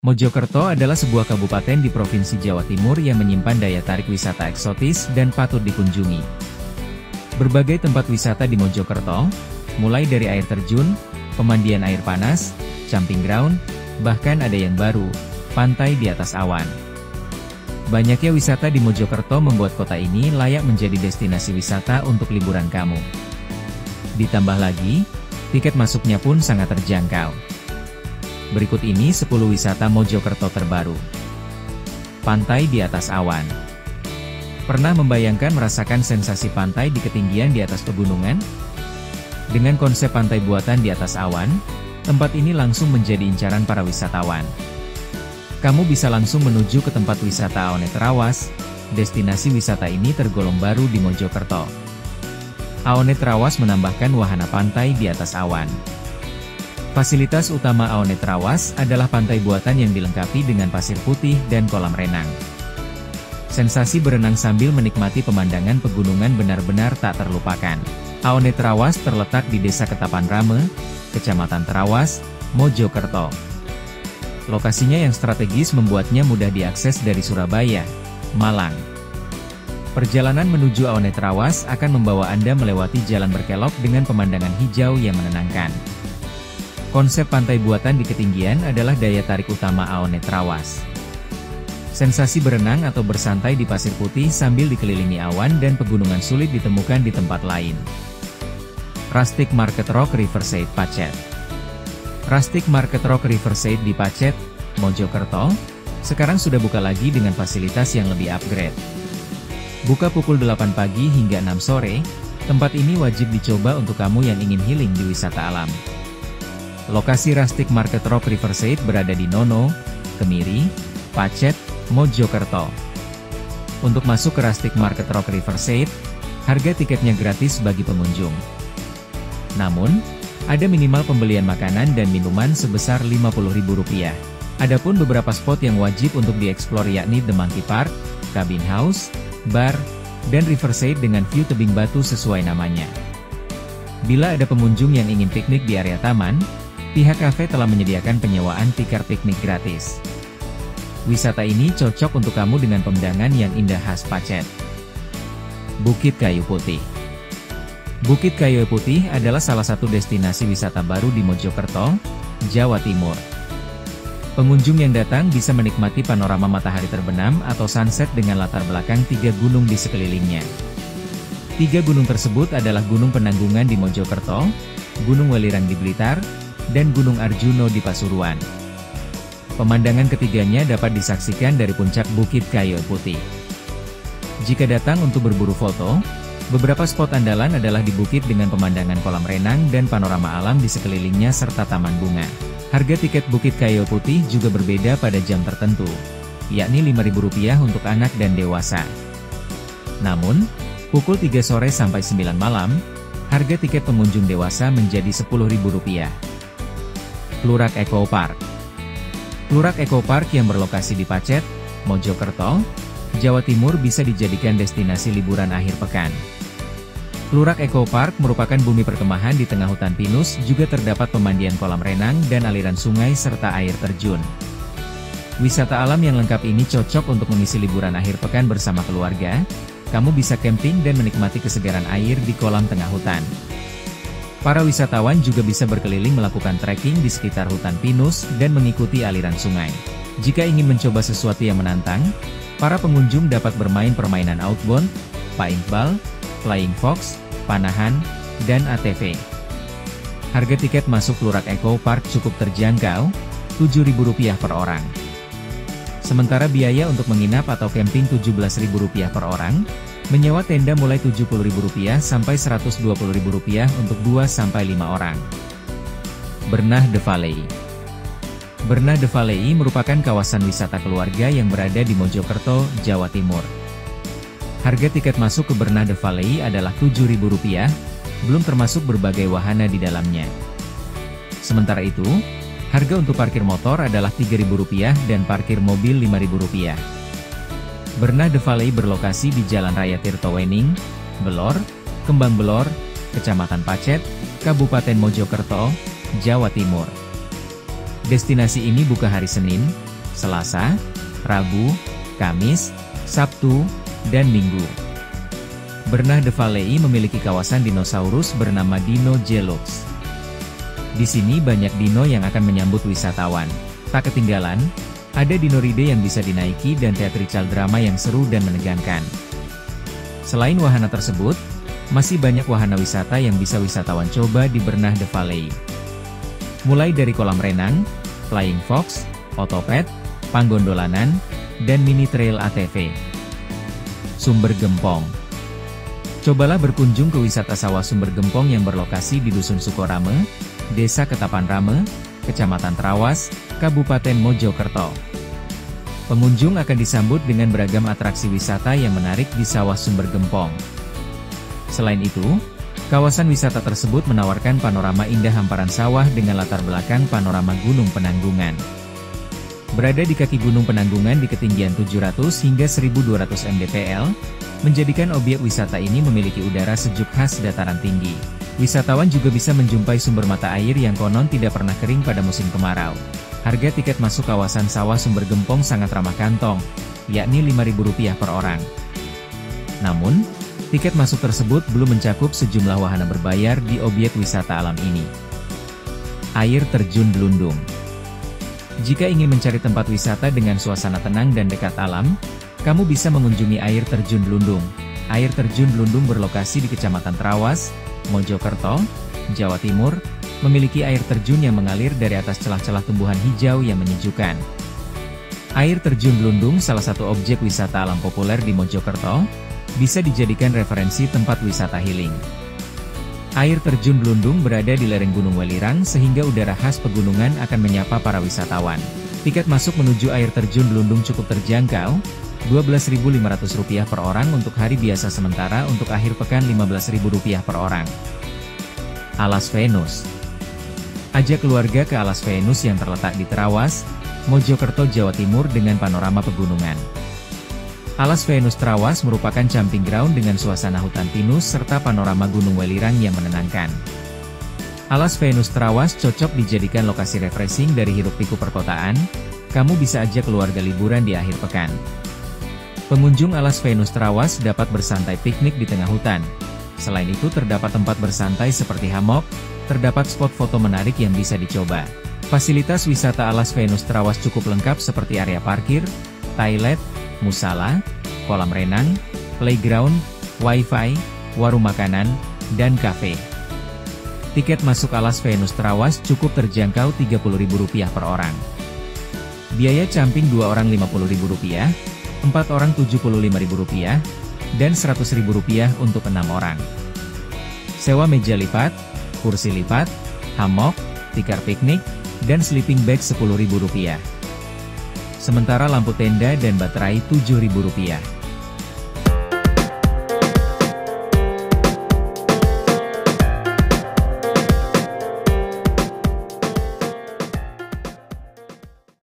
Mojokerto adalah sebuah kabupaten di Provinsi Jawa Timur yang menyimpan daya tarik wisata eksotis dan patut dikunjungi. Berbagai tempat wisata di Mojokerto, mulai dari air terjun, pemandian air panas, camping ground, bahkan ada yang baru, pantai di atas awan. Banyaknya wisata di Mojokerto membuat kota ini layak menjadi destinasi wisata untuk liburan kamu. Ditambah lagi, tiket masuknya pun sangat terjangkau. Berikut ini 10 wisata Mojokerto terbaru. Pantai di atas awan. Pernah membayangkan merasakan sensasi pantai di ketinggian di atas pegunungan? Dengan konsep pantai buatan di atas awan, tempat ini langsung menjadi incaran para wisatawan. Kamu bisa langsung menuju ke tempat wisata Aone Trawas. Destinasi wisata ini tergolong baru di Mojokerto. Aone Trawas menambahkan wahana pantai di atas awan. Fasilitas utama Aone Trawas adalah pantai buatan yang dilengkapi dengan pasir putih dan kolam renang. Sensasi berenang sambil menikmati pemandangan pegunungan benar-benar tak terlupakan. Aone Trawas terletak di Desa Ketapan Rame, Kecamatan Trawas, Mojokerto. Lokasinya yang strategis membuatnya mudah diakses dari Surabaya, Malang. Perjalanan menuju Aone Trawas akan membawa Anda melewati jalan berkelok dengan pemandangan hijau yang menenangkan. Konsep pantai buatan di ketinggian adalah daya tarik utama Aone Trawas. Sensasi berenang atau bersantai di pasir putih sambil dikelilingi awan dan pegunungan sulit ditemukan di tempat lain. Rustic Market Rock Riverside Pacet. Rustic Market Rock Riverside di Pacet, Mojokerto, sekarang sudah buka lagi dengan fasilitas yang lebih upgrade. Buka pukul 8 pagi hingga 6 sore, tempat ini wajib dicoba untuk kamu yang ingin healing di wisata alam. Lokasi Rustic Market Rock Riverside berada di Nono, Kemiri, Pacet, Mojokerto. Untuk masuk ke Rustic Market Rock Riverside, harga tiketnya gratis bagi pengunjung. Namun, ada minimal pembelian makanan dan minuman sebesar Rp50.000. Adapun beberapa spot yang wajib untuk dieksplor yakni The Monkey Park, Cabin House, bar, dan Riverside dengan view tebing batu sesuai namanya. Bila ada pengunjung yang ingin piknik di area taman, pihak kafe telah menyediakan penyewaan tikar piknik gratis. Wisata ini cocok untuk kamu dengan pemandangan yang indah khas Pacet. Bukit Kayu Putih. Bukit Kayu Putih adalah salah satu destinasi wisata baru di Mojokerto, Jawa Timur. Pengunjung yang datang bisa menikmati panorama matahari terbenam atau sunset dengan latar belakang 3 gunung di sekelilingnya. 3 gunung tersebut adalah Gunung Penanggungan di Mojokerto, Gunung Welirang di Blitar, dan Gunung Arjuno di Pasuruan. Pemandangan ketiganya dapat disaksikan dari puncak Bukit Kayu Putih. Jika datang untuk berburu foto, beberapa spot andalan adalah di bukit dengan pemandangan kolam renang dan panorama alam di sekelilingnya serta taman bunga. Harga tiket Bukit Kayu Putih juga berbeda pada jam tertentu, yakni Rp5.000 untuk anak dan dewasa. Namun, pukul 3 sore sampai 9 malam, harga tiket pengunjung dewasa menjadi Rp10.000. Plurak Eco Park. Plurak Eco Park yang berlokasi di Pacet, Mojokerto, Jawa Timur bisa dijadikan destinasi liburan akhir pekan. Plurak Eco Park merupakan bumi perkemahan di tengah hutan pinus, juga terdapat pemandian kolam renang dan aliran sungai serta air terjun. Wisata alam yang lengkap ini cocok untuk mengisi liburan akhir pekan bersama keluarga. Kamu bisa camping dan menikmati kesegaran air di kolam tengah hutan. Para wisatawan juga bisa berkeliling melakukan trekking di sekitar hutan pinus dan mengikuti aliran sungai. Jika ingin mencoba sesuatu yang menantang, para pengunjung dapat bermain permainan outbound, paintball, flying fox, panahan, dan ATV. Harga tiket masuk Plurak Eco Park cukup terjangkau, Rp7.000 per orang. Sementara biaya untuk menginap atau camping Rp17.000 per orang, menyewa tenda mulai Rp70.000 sampai Rp120.000 untuk 2-5 orang. Bernah The Valley. Bernah The Valley merupakan kawasan wisata keluarga yang berada di Mojokerto, Jawa Timur. Harga tiket masuk ke Bernah The Valley adalah Rp7.000, belum termasuk berbagai wahana di dalamnya. Sementara itu, harga untuk parkir motor adalah Rp3.000 dan parkir mobil Rp5.000. Bernah The Valley berlokasi di Jalan Raya Tirtowening, Belor, Kembang Belor, Kecamatan Pacet, Kabupaten Mojokerto, Jawa Timur. Destinasi ini buka hari Senin, Selasa, Rabu, Kamis, Sabtu, dan Minggu. Bernah de Valley memiliki kawasan dinosaurus bernama Dino Gelux. Di sini banyak dino yang akan menyambut wisatawan. Tak ketinggalan, ada dinoride yang bisa dinaiki dan theatrical drama yang seru dan menegangkan. Selain wahana tersebut, masih banyak wahana wisata yang bisa wisatawan coba di Bernah de Valley. Mulai dari kolam renang, flying fox, otopet, panggondolanan, dan mini trail ATV. Sumber Gempong. Cobalah berkunjung ke wisata sawah Sumber Gempong yang berlokasi di Dusun Sukorame, Desa Ketapan Rame, Kecamatan Trawas, Kabupaten Mojokerto. Pengunjung akan disambut dengan beragam atraksi wisata yang menarik di sawah Sumber Gempong. Selain itu, kawasan wisata tersebut menawarkan panorama indah hamparan sawah dengan latar belakang panorama Gunung Penanggungan. Berada di kaki Gunung Penanggungan di ketinggian 700 hingga 1200 mdpl, menjadikan objek wisata ini memiliki udara sejuk khas dataran tinggi. Wisatawan juga bisa menjumpai sumber mata air yang konon tidak pernah kering pada musim kemarau. Harga tiket masuk kawasan sawah Sumber Gempong sangat ramah kantong, yakni Rp5.000 per orang. Namun, tiket masuk tersebut belum mencakup sejumlah wahana berbayar di objek wisata alam ini. Air Terjun Dlundung. Jika ingin mencari tempat wisata dengan suasana tenang dan dekat alam, kamu bisa mengunjungi Air Terjun Dlundung. Air Terjun Dlundung berlokasi di Kecamatan Trawas, Mojokerto, Jawa Timur, memiliki air terjun yang mengalir dari atas celah-celah tumbuhan hijau yang menyejukkan. Air Terjun Dlundung salah satu objek wisata alam populer di Mojokerto, bisa dijadikan referensi tempat wisata healing. Air Terjun Dlundung berada di lereng Gunung Welirang sehingga udara khas pegunungan akan menyapa para wisatawan. Tiket masuk menuju Air Terjun Dlundung cukup terjangkau, Rp12.500 per orang untuk hari biasa, sementara untuk akhir pekan Rp15.000 per orang. Alas Venus. Ajak keluarga ke Alas Venus yang terletak di Trawas, Mojokerto, Jawa Timur dengan panorama pegunungan. Alas Venus Trawas merupakan camping ground dengan suasana hutan pinus serta panorama Gunung Welirang yang menenangkan. Alas Venus Trawas cocok dijadikan lokasi refreshing dari hiruk-pikuk perkotaan. Kamu bisa ajak keluarga liburan di akhir pekan. Pengunjung Alas Venus Trawas dapat bersantai piknik di tengah hutan. Selain itu terdapat tempat bersantai seperti hammock, terdapat spot foto menarik yang bisa dicoba. Fasilitas wisata Alas Venus Trawas cukup lengkap seperti area parkir, toilet, musala, kolam renang, playground, wifi, warung makanan, dan kafe. Tiket masuk Alas Venus Trawas cukup terjangkau Rp30.000 per orang. Biaya camping 2 orang Rp50.000, 4 orang Rp75.000, dan Rp100.000 untuk 6 orang. Sewa meja lipat, kursi lipat, hammock, tikar piknik, dan sleeping bag Rp10.000. Sementara lampu tenda dan baterai Rp7.000.